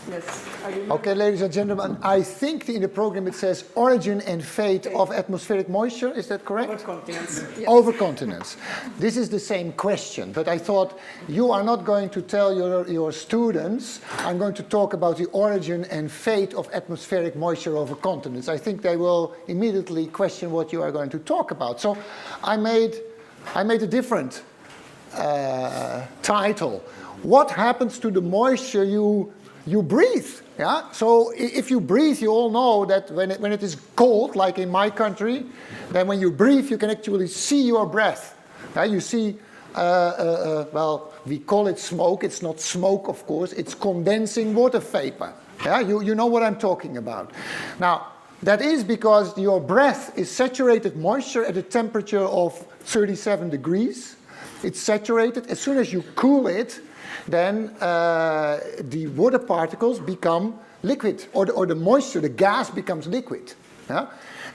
Yes. Okay, ladies and gentlemen, I think in the program it says origin and fate of atmospheric moisture. Is that correct? Overcontinence. Yes. Overcontinence. This is the same question, but I thought you are not going to tell your students, I'm going to talk about the origin and fate of atmospheric moisture over continents. I think they will immediately question what you are going to talk about. So I made a different title. What happens to the moisture you breathe? Yeah? So if you breathe, you all know that when it is cold, like in my country, then when you breathe, you can actually see your breath. You see, well, we call it smoke. It's not smoke, of course. It's condensing water vapor. Yeah? You know what I'm talking about. Now, that is because your breath is saturated moisture at a temperature of 37 degrees. It's saturated. As soon as you cool it, then the water particles become liquid, or the moisture, the gas becomes liquid. Yeah?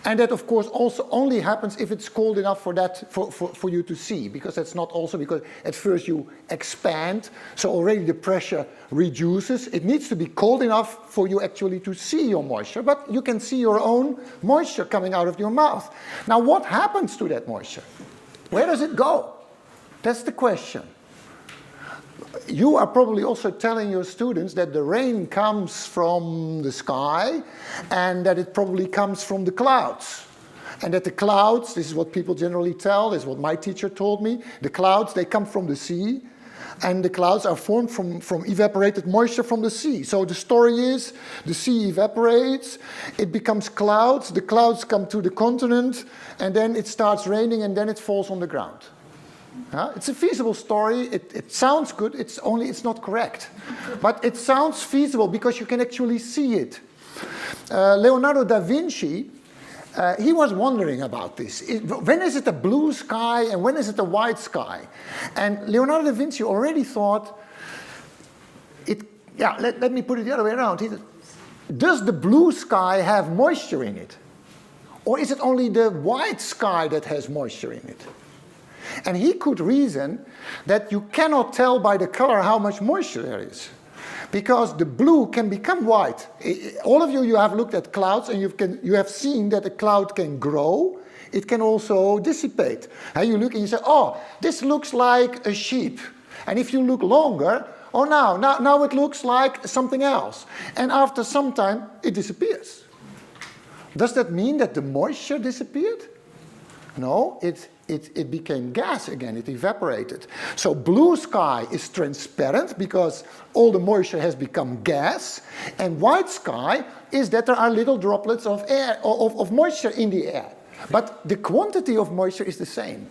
And that, of course, also only happens if it's cold enough for you to see, because that's not also because at first you expand, so already the pressure reduces. It needs to be cold enough for you actually to see your moisture, but you can see your own moisture coming out of your mouth. Now, what happens to that moisture? Where does it go? That's the question. You are probably also telling your students that the rain comes from the sky and that it probably comes from the clouds. And that the clouds, this is what people generally tell, this is what my teacher told me, the clouds, they come from the sea, and the clouds are formed from evaporated moisture from the sea. So the story is, the sea evaporates, it becomes clouds, the clouds come to the continent, and then it starts raining, and then it falls on the ground. It's a feasible story. It sounds good. It's not correct, but it sounds feasible because you can actually see it. Leonardo da Vinci, he was wondering about this. When is it a blue sky and when is it a white sky? And Leonardo da Vinci already thought it. Yeah, let me put it the other way around. Does the blue sky have moisture in it, or is it only the white sky that has moisture in it? And he could reason that you cannot tell by the color how much moisture there is, because the blue can become white. All of you have looked at clouds, and you have seen that a cloud can grow. It can also dissipate. And you look and you say, oh, this looks like a sheep. And if you look longer, oh, now it looks like something else. And after some time, it disappears. Does that mean that the moisture disappeared? No, it became gas again, it evaporated. So blue sky is transparent because all the moisture has become gas, and white sky is that there are little droplets of air, of moisture in the air. But the quantity of moisture is the same.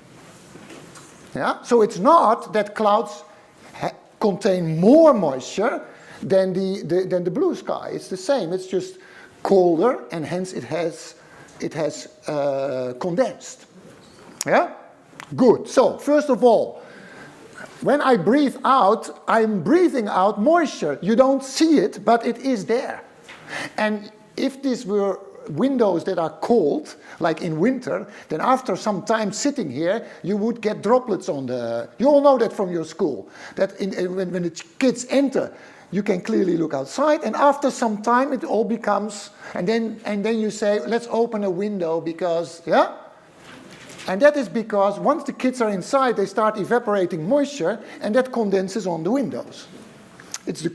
Yeah? So it's not that clouds contain more moisture than the blue sky. It's the same, it's just colder, and hence it has condensed. Yeah? Good. So, first of all, when I breathe out, I'm breathing out moisture. You don't see it, but it is there. And if these were windows that are cold, like in winter, then after some time sitting here, you would get droplets on the... You all know that from your school, that when the kids enter, you can clearly look outside, and after some time it all becomes... And then you say, let's open a window because... Yeah? And that is because once the kids are inside, they start evaporating moisture, and that condenses on the windows. It's the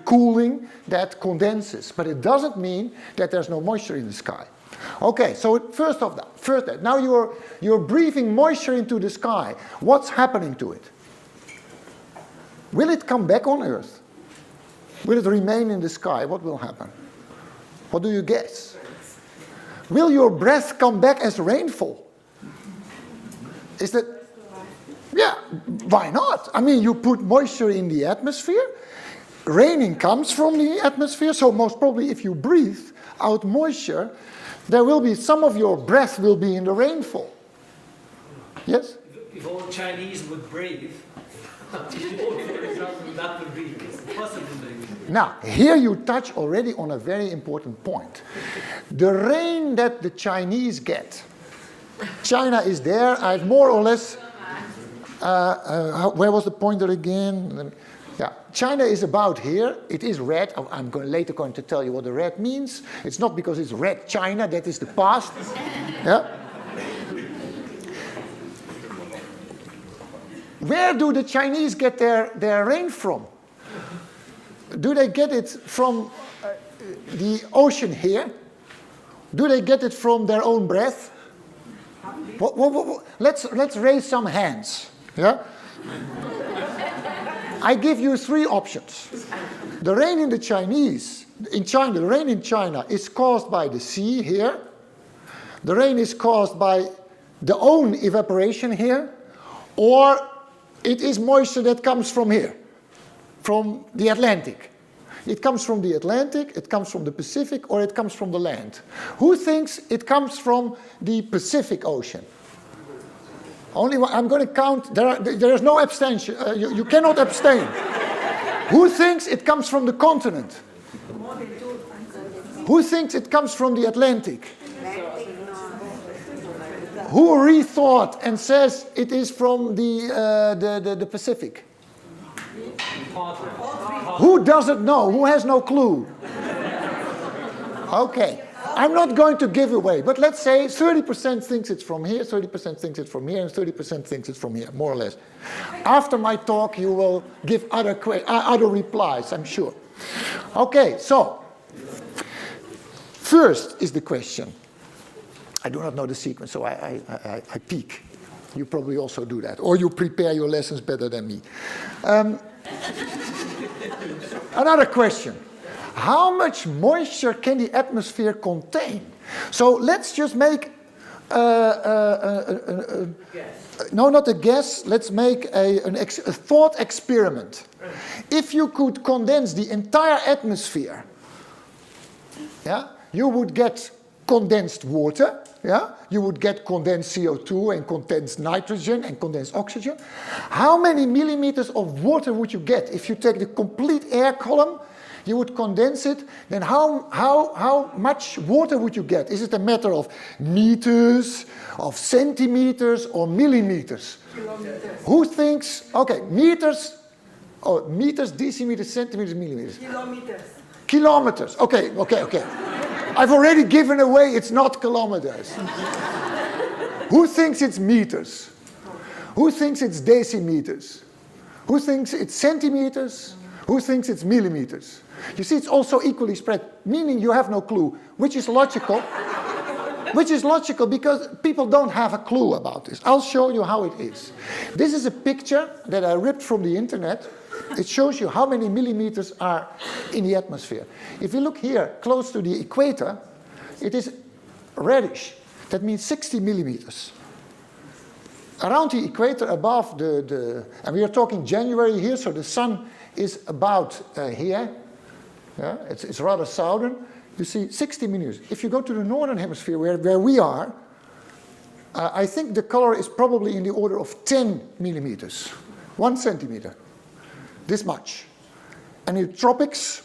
cooling that condenses, but it doesn't mean that there's no moisture in the sky. Okay, so first that. Now you're breathing moisture into the sky. What's happening to it? Will it come back on Earth? Will it remain in the sky? What will happen? What do you guess? Will your breath come back as rainfall? Is that... Yeah, why not? I mean, you put moisture in the atmosphere, raining comes from the atmosphere, so most probably if you breathe out moisture, there will be some of your breath will be in the rainfall. Yes? If all Chinese would breathe, for example, that would be possible. Now, here you touch already on a very important point. The rain that the Chinese get. China is there, I've more or less... where was the pointer again? Yeah, China is about here. It is red. I'm later going to tell you what the red means. It's not because it's red China, that is the past. Yeah. Where do the Chinese get their rain from? Do they get it from the ocean here? Do they get it from their own breath? Let's raise some hands. Yeah? I give you 3 options. The rain in China, the rain in China is caused by the sea here. The rain is caused by the own evaporation here, or it is moisture that comes from here, from the Atlantic. It comes from the Atlantic, it comes from the Pacific, or it comes from the land. Who thinks it comes from the Pacific Ocean? Only one. I'm going to count. There is no abstention. You cannot abstain. Who thinks it comes from the continent? Who thinks it comes from the Atlantic? Who rethought and says it is from the Pacific? Who doesn't know? Who has no clue? Okay. I'm not going to give away, but let's say 30% thinks it's from here, 30% thinks it's from here, and 30% thinks it's from here, more or less. After my talk, you will give other replies, I'm sure. Okay, so first is the question. I do not know the sequence, so I peek. You probably also do that, or you prepare your lessons better than me. Another question. How much moisture can the atmosphere contain? So let's just make, no, not a guess, let's make a thought experiment. If you could condense the entire atmosphere, yeah, you would get condensed water, yeah? You would get condensed CO2 and condensed nitrogen and condensed oxygen. How many millimeters of water would you get if you take the complete air column? You would condense it, then how much water would you get? Is it a matter of meters, of centimeters, or millimeters? Kilometers. Who thinks, okay, meters, decimeters, centimeters, millimeters. Kilometers. Kilometers, okay. I've already given away it's not kilometers. Who thinks it's meters? Who thinks it's decimeters? Who thinks it's centimeters? Who thinks it's millimeters? You see, it's also equally spread, meaning you have no clue, which is logical. Which is logical because people don't have a clue about this. I'll show you how it is. This is a picture that I ripped from the internet. It shows you how many millimeters are in the atmosphere. If you look here, close to the equator, it is reddish. That means 60 millimeters. Around the equator, above and we are talking January here, so the sun is about here. Yeah, it's rather southern. You see 60 millimeters. If you go to the northern hemisphere, where we are, I think the color is probably in the order of 10 millimeters. 1 centimeter. This much. And in the tropics,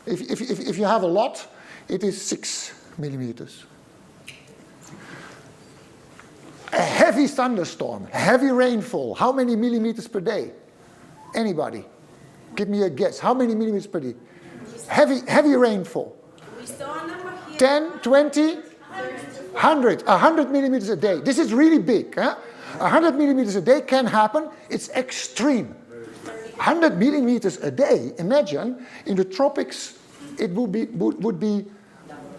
if you have a lot, it is 6 millimeters. A heavy thunderstorm, heavy rainfall, how many millimeters per day? Anybody? Give me a guess. How many millimeters per day? Heavy rainfall. 10, 20, 100 millimeters a day. This is really big. 100 millimeters a day can happen. It's extreme. 100 millimeters a day. Imagine in the tropics, it would be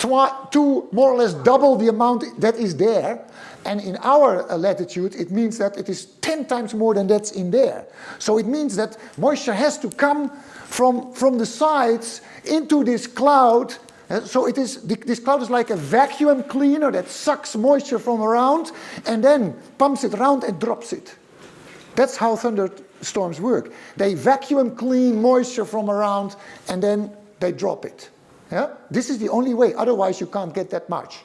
more or less double the amount that is there. And in our latitude, it means that it is 10 times more than that's in there. So it means that moisture has to come from the sides into this cloud. So it is, this cloud is like a vacuum cleaner that sucks moisture from around and then pumps it around and drops it. That's how thunderstorms work. They vacuum clean moisture from around and then they drop it. Yeah? This is the only way, otherwise you can't get that much.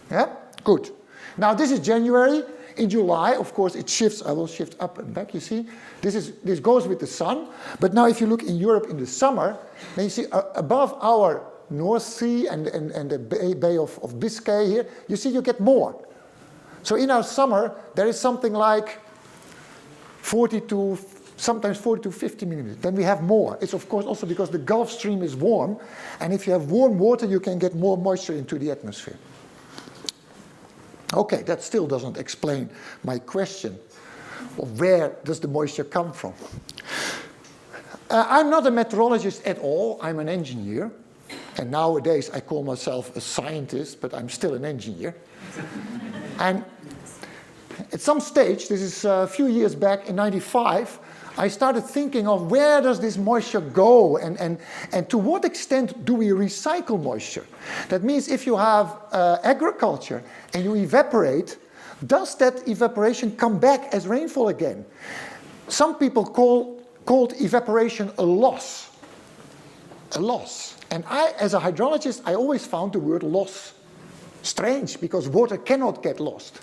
Yeah? Good. Now this is January. In July, of course, it shifts. I will shift up and back, you see. This goes with the sun. But now if you look in Europe in the summer, then you see above our North Sea and the Bay of Biscay here, you see you get more. So in our summer, there is something like 40 to sometimes 40 to 50 millimeters. Then we have more. It's of course also because the Gulf Stream is warm, and if you have warm water, you can get more moisture into the atmosphere. Okay, that still doesn't explain my question of where does the moisture come from. I'm not a meteorologist at all, I'm an engineer. And nowadays I call myself a scientist, but I'm still an engineer. And at some stage, this is a few years back in '95, I started thinking of where does this moisture go and to what extent do we recycle moisture? That means if you have agriculture and you evaporate, does that evaporation come back as rainfall again? Some people called evaporation a loss. A loss. And I, as a hydrologist, I always found the word loss strange because water cannot get lost.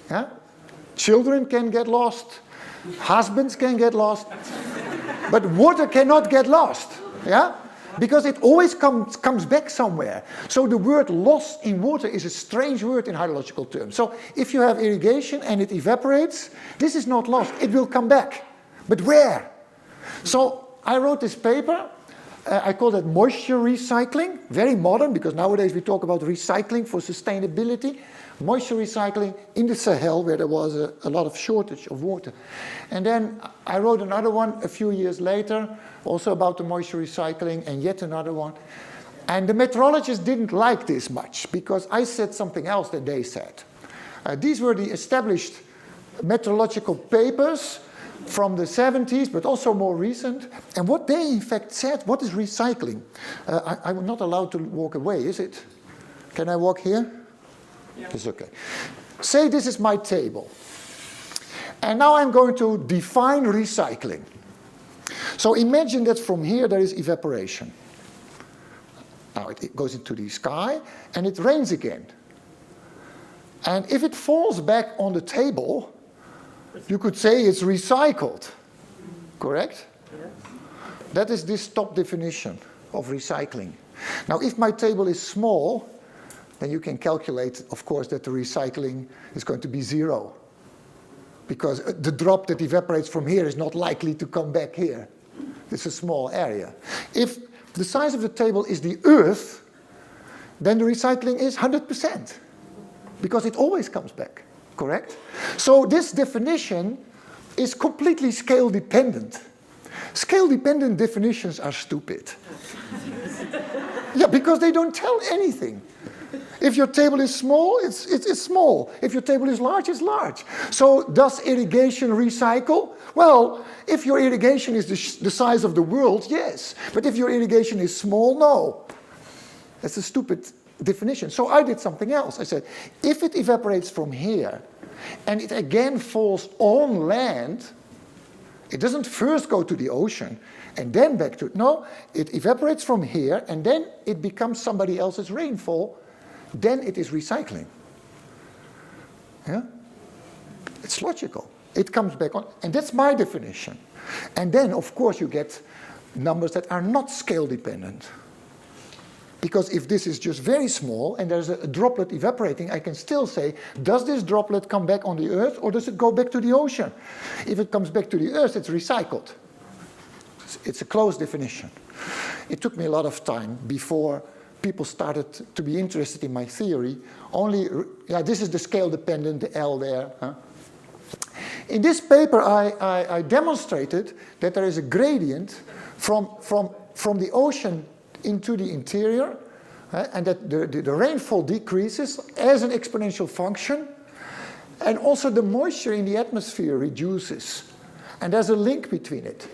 Yeah? Children can get lost, husbands can get lost, but water cannot get lost. Yeah? Because it always comes back somewhere. So the word loss in water is a strange word in hydrological terms. So if you have irrigation and it evaporates, this is not lost, it will come back. But where? So I wrote this paper. I call it moisture recycling, very modern because nowadays we talk about recycling for sustainability. Moisture recycling in the Sahel where there was a lot of shortage of water. And then I wrote another one a few years later, also about the moisture recycling, and yet another one. And the meteorologists didn't like this much because I said something else that they said. These were the established meteorological papers from the 70s, but also more recent. And what they in fact said, what is recycling? I'm not allowed to walk away, is it? Can I walk here? Yeah. It's okay. Say this is my table. And now I'm going to define recycling. So imagine that from here there is evaporation. Now it goes into the sky and it rains again. And if it falls back on the table, you could say it's recycled, correct? Yes. That is this top definition of recycling. Now, if my table is small, then you can calculate, of course, that the recycling is going to be 0. Because the drop that evaporates from here is not likely to come back here. It's a small area. If the size of the table is the Earth, then the recycling is 100%. Because it always comes back. Correct? So this definition is completely scale dependent. Scale dependent definitions are stupid. Yeah, because they don't tell anything. If your table is small, it's small. If your table is large, it's large. So does irrigation recycle? Well, if your irrigation is the size of the world, yes. But if your irrigation is small, no. That's a stupid definition. So I did something else. I said, if it evaporates from here and it again falls on land, it doesn't first go to the ocean and then back to, no, it evaporates from here and then it becomes somebody else's rainfall, then it is recycling. Yeah? It's logical. It comes back on, and that's my definition. And then, of course, you get numbers that are not scale dependent. Because if this is just very small and there's a droplet evaporating, I can still say, does this droplet come back on the Earth or does it go back to the ocean? If it comes back to the Earth, it's recycled. It's a closed definition. It took me a lot of time before people started to be interested in my theory. This is the scale dependent, the L there. Huh? In this paper, I demonstrated that there is a gradient from the ocean into the interior, and that the rainfall decreases as an exponential function, and also the moisture in the atmosphere reduces. And there's a link between it.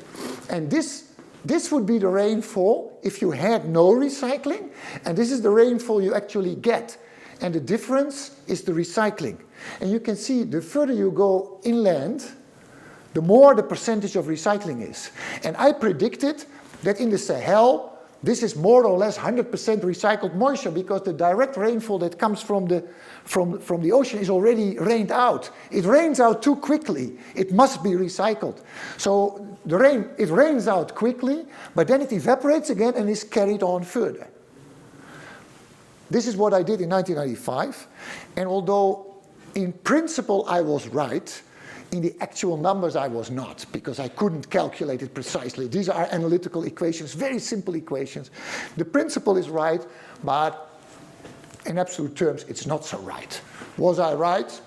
And this would be the rainfall if you had no recycling, and this is the rainfall you actually get. And the difference is the recycling. And you can see the further you go inland, the more the percentage of recycling is. And I predicted that in the Sahel, this is more or less 100% recycled moisture because the direct rainfall that comes from the ocean is already rained out. It rains out too quickly. It must be recycled. So it rains out quickly, but then it evaporates again and is carried on further. This is what I did in 1995. And although in principle I was right, In the actual numbers, I was not, because I couldn't calculate it precisely. These are analytical equations, very simple equations. The principle is right, but in absolute terms, it's not so right. Was I right?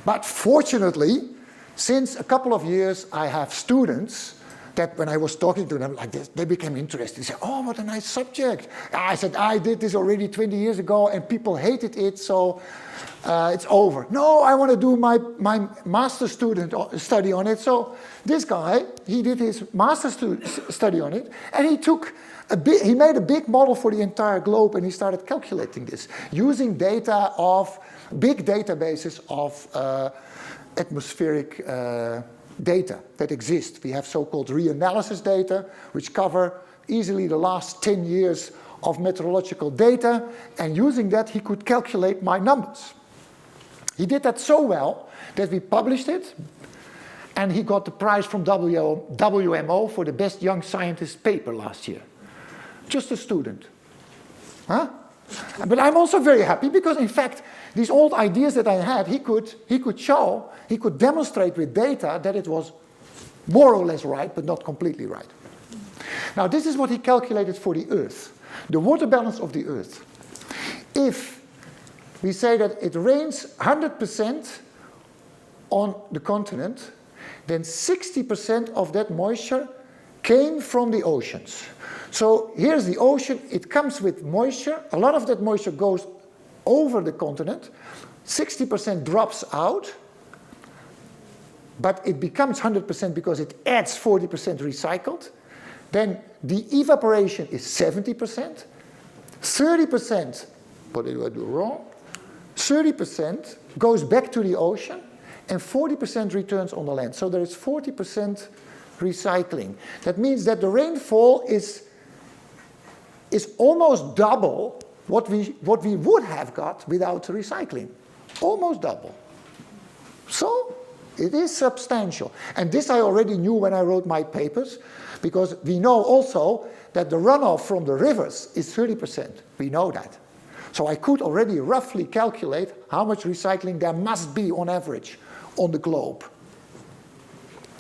But fortunately, since a couple of years, I have students that when I was talking to them like this, they became interested. They said, oh, what a nice subject. I said, I did this already 20 years ago and people hated it, so it's over. No, I want to do my master's study on it. So this guy, he did his master's study on it, and he made a big model for the entire globe, and he started calculating this using data of big databases of atmospheric data that exist. We have so-called reanalysis data, which cover easily the last 10 years of meteorological data, and using that he could calculate my numbers. He did that so well that we published it, and he got the prize from WMO for the best young scientist paper last year. Just a student. Huh? But I'm also very happy because, in fact, these old ideas that I had, he could demonstrate with data that it was more or less right, but not completely right. Now, this is what he calculated for the Earth, the water balance of the Earth. If we say that it rains 100% on the continent, then 60% of that moisture came from the oceans. So here's the ocean, it comes with moisture, a lot of that moisture goes over the continent, 60% drops out, but it becomes 100% because it adds 40% recycled. Then the evaporation is 70%, 30%, what did I do wrong? 30% goes back to the ocean, and 40% returns on the land. So there is 40% recycling. That means that the rainfall is almost double what we would have got without recycling. Almost double. So it is substantial. And this I already knew when I wrote my papers, because we know also that the runoff from the rivers is 30%. We know that. So I could already roughly calculate how much recycling there must be on average on the globe.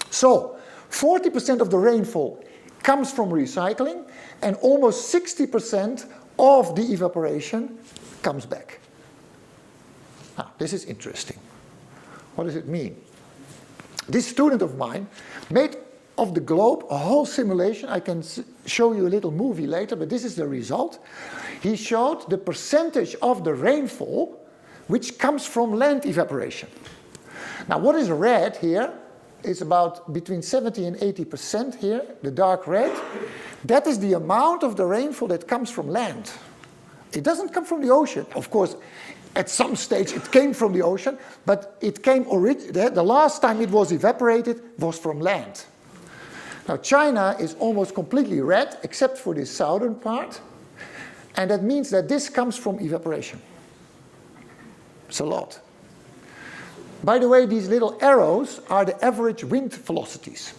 So 40% of the rainfall comes from recycling, and almost 60% of the evaporation comes back. Now, this is interesting. What does it mean? This student of mine made of the globe a whole simulation. I can show you a little movie later, but this is the result. He showed the percentage of the rainfall which comes from land evaporation. Now, what is red here is about between 70 and 80% here, the dark red. That is the amount of the rainfall that comes from land. It doesn't come from the ocean. Of course, at some stage it came from the ocean, but it came the last time it was evaporated was from land. Now, China is almost completely red, except for the southern part, and that means that this comes from evaporation. It's a lot. By the way, these little arrows are the average wind velocities.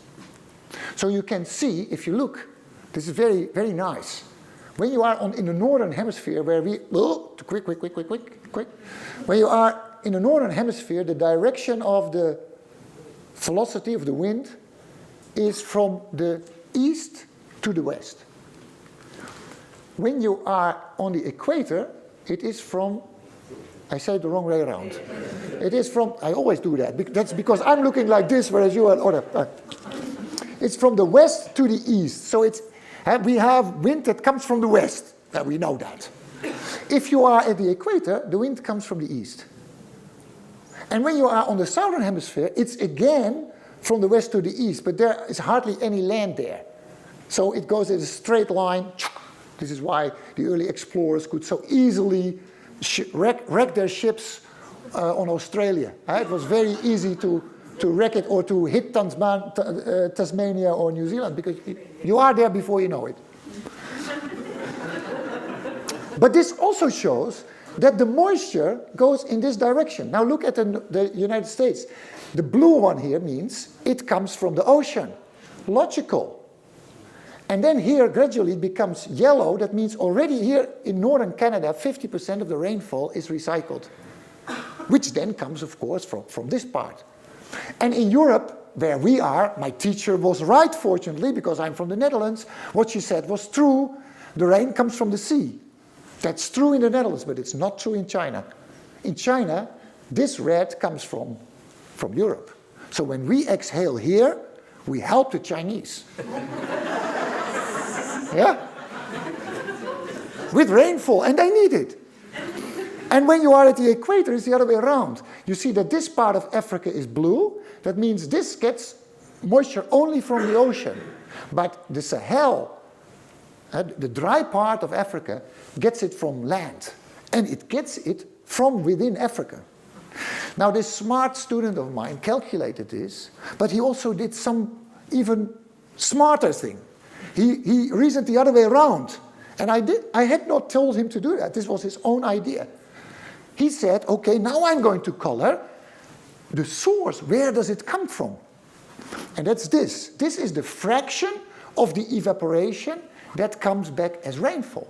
So you can see, if you look, this is very, very nice. When you are in the northern hemisphere, where quick. When you are in the northern hemisphere, the direction of the velocity of the wind is from the east to the west. When you are on the equator, it is from, I say it the wrong way around. It is from, I always do that. That's because I'm looking like this, whereas you are, it's from the west to the east. So we have wind that comes from the west. We know that. If you are at the equator, the wind comes from the east. And when you are on the southern hemisphere, it's again from the west to the east, but there is hardly any land there. So it goes in a straight line. This is why the early explorers could so easily wreck their ships on Australia. It was very easy to wreck it or to hit Tasmania or New Zealand, because you are there before you know it. But this also shows that the moisture goes in this direction. Now look at the United States. The blue one here means it comes from the ocean. Logical. And then here gradually it becomes yellow. That means already here in northern Canada, 50% of the rainfall is recycled, which then comes, of course, from this part. And in Europe, where we are, my teacher was right, fortunately, because I'm from the Netherlands. What she said was true. The rain comes from the sea. That's true in the Netherlands, but it's not true in China. In China, this red comes from Europe. So when we exhale here, we help the Chinese. Yeah? With rainfall, and they need it. And when you are at the equator, it's the other way around. You see that this part of Africa is blue. That means this gets moisture only from the ocean. But the Sahel, the dry part of Africa, gets it from land. And it gets it from within Africa. Now, this smart student of mine calculated this, but he also did some even smarter thing. He reasoned the other way around. And I had not told him to do that. This was his own idea. He said, okay, now I'm going to color the source. Where does it come from? And that's this. This is the fraction of the evaporation that comes back as rainfall.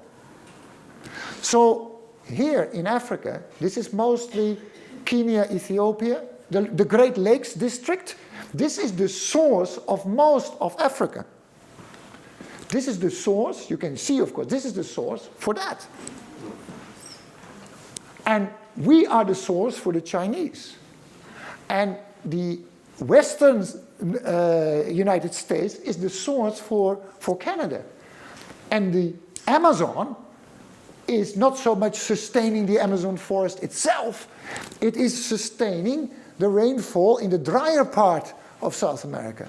So here in Africa, this is mostly Kenya, Ethiopia, the Great Lakes district. This is the source of most of Africa. This is the source, you can see, of course, this is the source for that. And we are the source for the Chinese. And the Western United States is the source for Canada. And the Amazon is not so much sustaining the Amazon forest itself, it is sustaining the rainfall in the drier part of South America.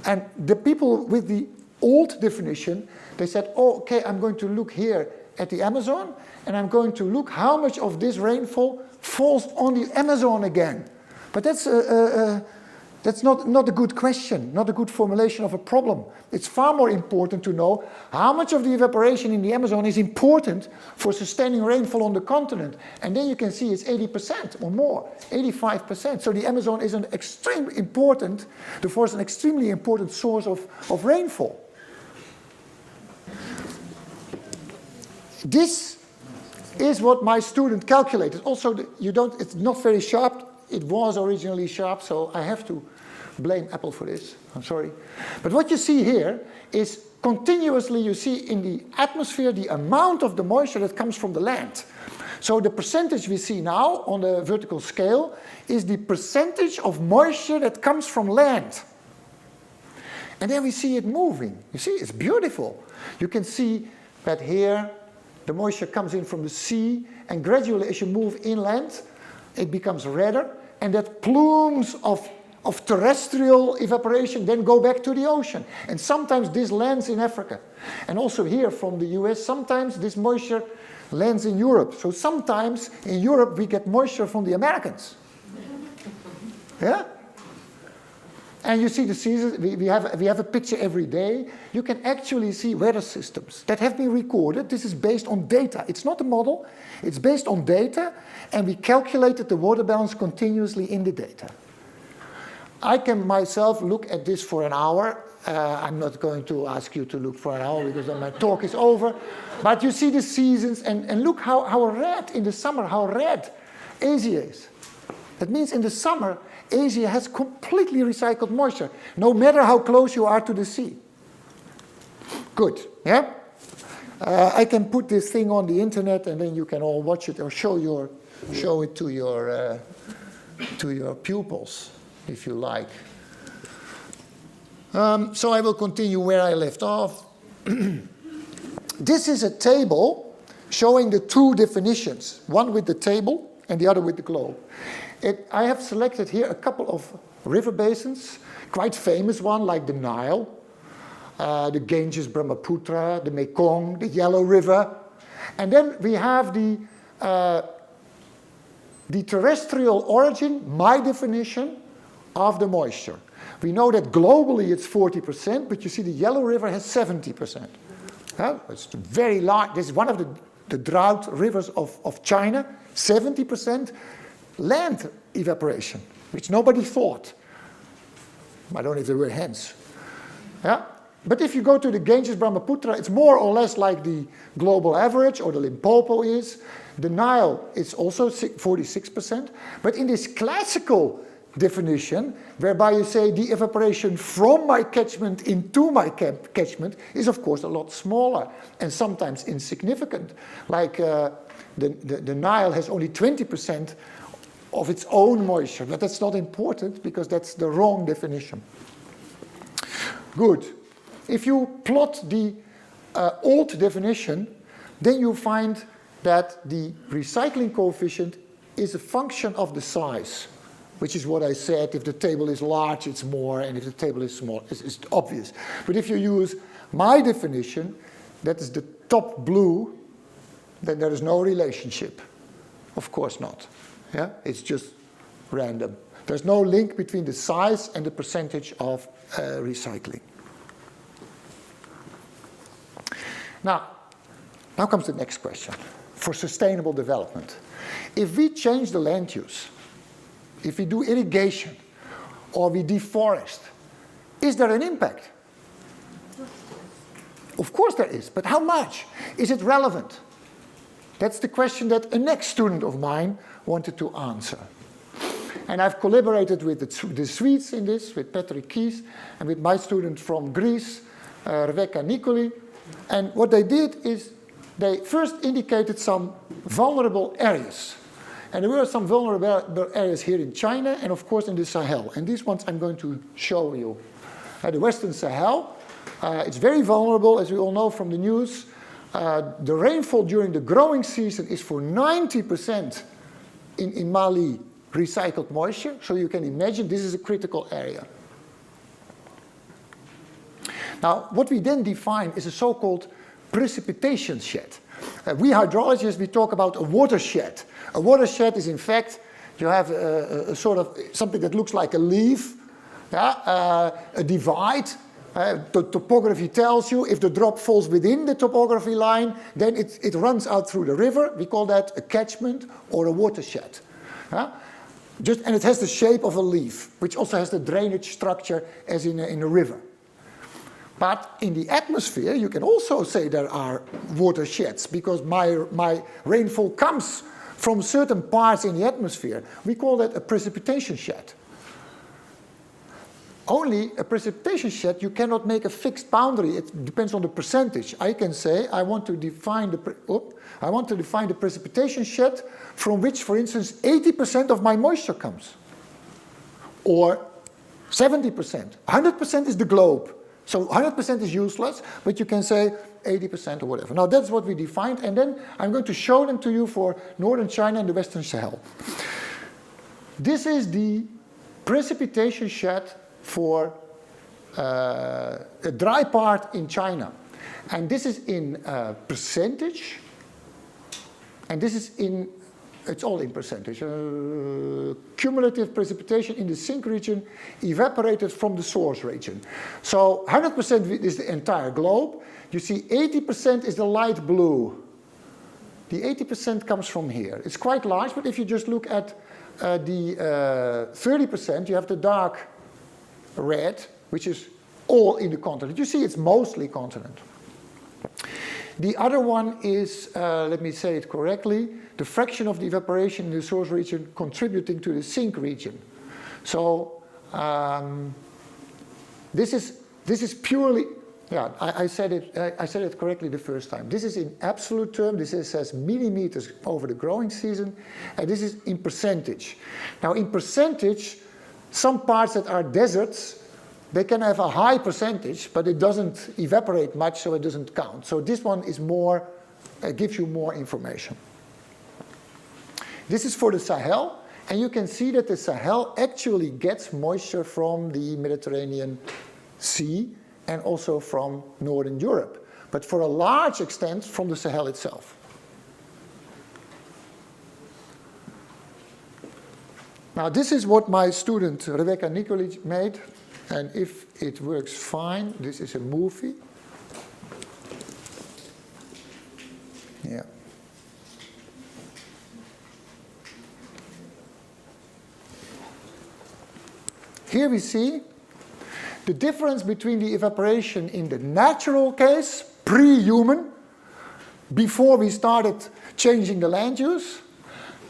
And the people with the old definition, they said, oh, okay, I'm going to look here at the Amazon, and I'm going to look how much of this rainfall falls on the Amazon again. But that's not a good question, not a good formulation of a problem. It's far more important to know how much of the evaporation in the Amazon is important for sustaining rainfall on the continent. And then you can see it's 80% or more, 85%. So the Amazon is an extremely important, the forest is an extremely important source of rainfall. This is what my student calculated. Also, it's not very sharp. It was originally sharp, so I have to blame Apple for this. I'm sorry. But what you see here is continuously you see in the atmosphere the amount of the moisture that comes from the land. So the percentage we see now on the vertical scale is the percentage of moisture that comes from land. And then we see it moving. You see, it's beautiful. You can see that here the moisture comes in from the sea, and gradually as you move inland, it becomes redder, and that plumes of terrestrial evaporation then go back to the ocean. And sometimes this lands in Africa. And also here from the US, sometimes this moisture lands in Europe. So sometimes in Europe we get moisture from the Americans. Yeah? And you see the seasons, we have a picture every day. You can actually see weather systems that have been recorded. This is based on data. It's not a model, it's based on data, and we calculated the water balance continuously in the data. I can myself look at this for an hour. I'm not going to ask you to look for an hour because then my talk is over. But you see the seasons, and look how red in the summer, how red Asia is. That means in the summer, Asia has completely recycled moisture, no matter how close you are to the sea. Good, yeah? I can put this thing on the internet, and then you can all watch it or show it to your pupils, if you like. So I will continue where I left off. This is a table showing the two definitions, one with the table and the other with the globe. I have selected here a couple of river basins, quite famous one like the Nile, the Ganges, Brahmaputra, the Mekong, the Yellow River. And then we have the terrestrial origin, my definition of the moisture. We know that globally it's 40%, but you see the Yellow River has 70%. It's very large. This is one of the drought rivers of China, 70% land evaporation, which nobody thought. I don't know if there were hens. Yeah? But if you go to the Ganges, Brahmaputra, it's more or less like the global average, or the Limpopo is. The Nile is also 46%. But in this classical definition, whereby you say the evaporation from my catchment into my catchment is of course a lot smaller and sometimes insignificant. Like the Nile has only 20% of its own moisture, but that's not important because that's the wrong definition. Good. If you plot the old definition, then you find that the recycling coefficient is a function of the size, which is what I said. If the table is large, it's more, and if the table is small, it's obvious. But if you use my definition, that is the top blue, then there is no relationship. Of course not. Yeah? It's just random. There's no link between the size and the percentage of recycling. Now comes the next question. For sustainable development, if we change the land use, if we do irrigation, or we deforest, is there an impact? Of course there is, but how much? Is it relevant? That's the question that a next student of mine wanted to answer. And I've collaborated with the Swedes in this, with Patrick Kies, and with my student from Greece, Rebecca Nicoli. And what they did is they first indicated some vulnerable areas. And there were some vulnerable areas here in China and of course in the Sahel. And these ones I'm going to show you. The Western Sahel, it's very vulnerable, as we all know from the news. The rainfall during the growing season is for 90% in Mali recycled moisture. So you can imagine this is a critical area. Now, what we then define is a so-called precipitation shed. We hydrologists, we talk about a watershed. A watershed is in fact, you have a sort of something that looks like a leaf, yeah? A divide. The topography tells you if the drop falls within the topography line, then it runs out through the river. We call that a catchment or a watershed. Yeah? And it has the shape of a leaf, which also has the drainage structure as in a river. But in the atmosphere, you can also say there are watersheds because my rainfall comes from certain parts in the atmosphere. We call that a precipitation shed. Only a precipitation shed, you cannot make a fixed boundary. It depends on the percentage. I can say I want to define the precipitation shed from which, for instance, 80% of my moisture comes. Or 70%. 100% is the globe. So 100% is useless, but you can say 80% or whatever. Now that's what we defined, and then I'm going to show them to you for northern China and the western Sahel. This is the precipitation shed for a dry part in China. And this is in percentage, and this is in, it's all in percentage. Cumulative precipitation in the sink region evaporated from the source region. So 100% is the entire globe. You see 80% is the light blue. The 80% comes from here. It's quite large, but if you just look at the 30%, you have the dark red, which is all in the continent. You see it's mostly continent. The other one is, let me say it correctly, the fraction of the evaporation in the source region contributing to the sink region. So this is purely, yeah, I said it correctly the first time. This is in absolute term. This says millimeters over the growing season, and this is in percentage. Now in percentage, some parts that are deserts, they can have a high percentage, but it doesn't evaporate much, so it doesn't count. So this one is more, gives you more information. This is for the Sahel, and you can see that the Sahel actually gets moisture from the Mediterranean Sea and also from Northern Europe, but for a large extent from the Sahel itself. Now this is what my student Rebecca Nicoli made. And if it works fine, this is a movie. Yeah. Here we see the difference between the evaporation in the natural case, pre-human, before we started changing the land use,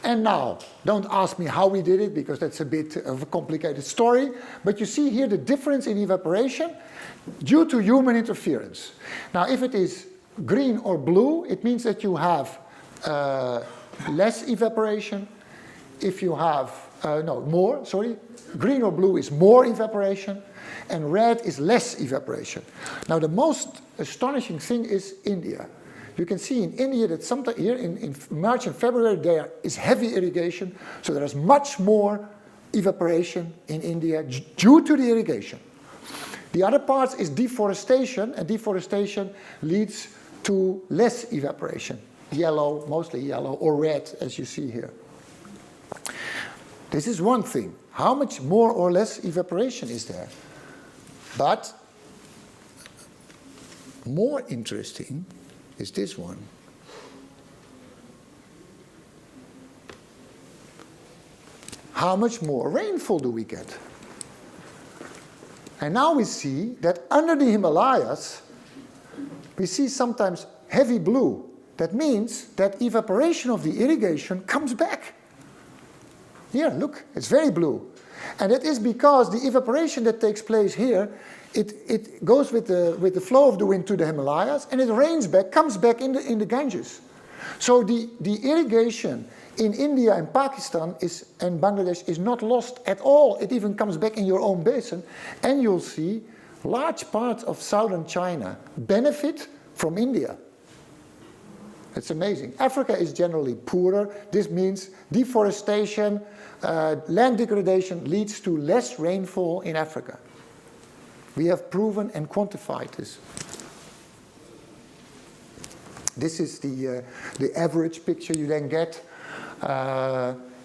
And now, don't ask me how we did it, because that's a bit of a complicated story, but you see here the difference in evaporation due to human interference. Now, if it is green or blue, it means that you have less evaporation. If you have, more, sorry. Green or blue is more evaporation, and red is less evaporation. Now, the most astonishing thing is India. You can see in India that sometimes here in March and February there is heavy irrigation, so there is much more evaporation in India due to the irrigation. The other part is deforestation, and deforestation leads to less evaporation. Yellow, mostly yellow, or red, as you see here. This is one thing. How much more or less evaporation is there? But more interesting is this one. How much more rainfall do we get? And now we see that under the Himalayas, we see sometimes heavy blue. That means that evaporation of the irrigation comes back. Here, look, it's very blue. And it is because the evaporation that takes place here, it goes with the flow of the wind to the Himalayas, and it rains back, comes back in the Ganges. So the irrigation in India and Pakistan and Bangladesh is not lost at all. It even comes back in your own basin, and you'll see large parts of southern China benefit from India. It's amazing. Africa is generally poorer. This means deforestation, land degradation leads to less rainfall in Africa. We have proven and quantified this. This is the average picture you then get.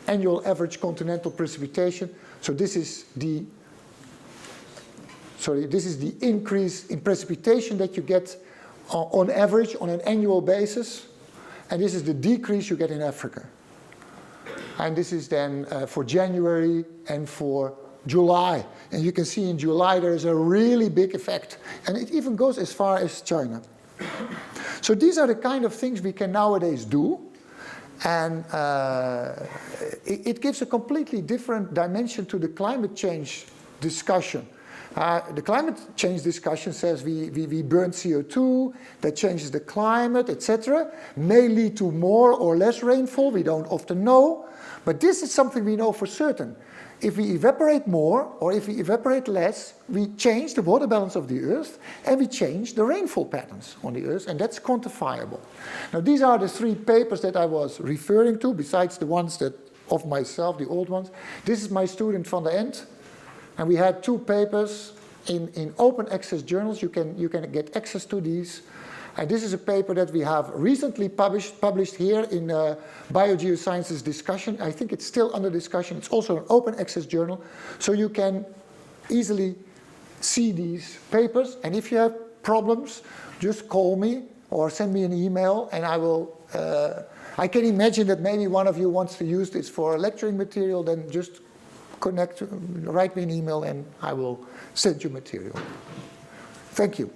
Annual average continental precipitation. So this is the increase in precipitation that you get on average on an annual basis. And this is the decrease you get in Africa. And this is then for January and for July. And you can see in July there is a really big effect. And it even goes as far as China. So these are the kind of things we can nowadays do. And it gives a completely different dimension to the climate change discussion. The climate change discussion says we burn CO2, that changes the climate, etc. May lead to more or less rainfall, we don't often know. But this is something we know for certain. If we evaporate more or if we evaporate less, we change the water balance of the Earth and we change the rainfall patterns on the Earth, and that's quantifiable. Now these are the 3 papers that I was referring to, besides the ones that of myself, the old ones. This is my student Van der End. And we had 2 papers in open access journals. You can get access to these. And this is a paper that we have recently published here in Biogeosciences discussion. I think it's still under discussion. It's also an open access journal. So you can easily see these papers. And if you have problems, just call me or send me an email, and I will. I can imagine that maybe one of you wants to use this for lecturing material. Then just write me an email, and I will send you material. Thank you.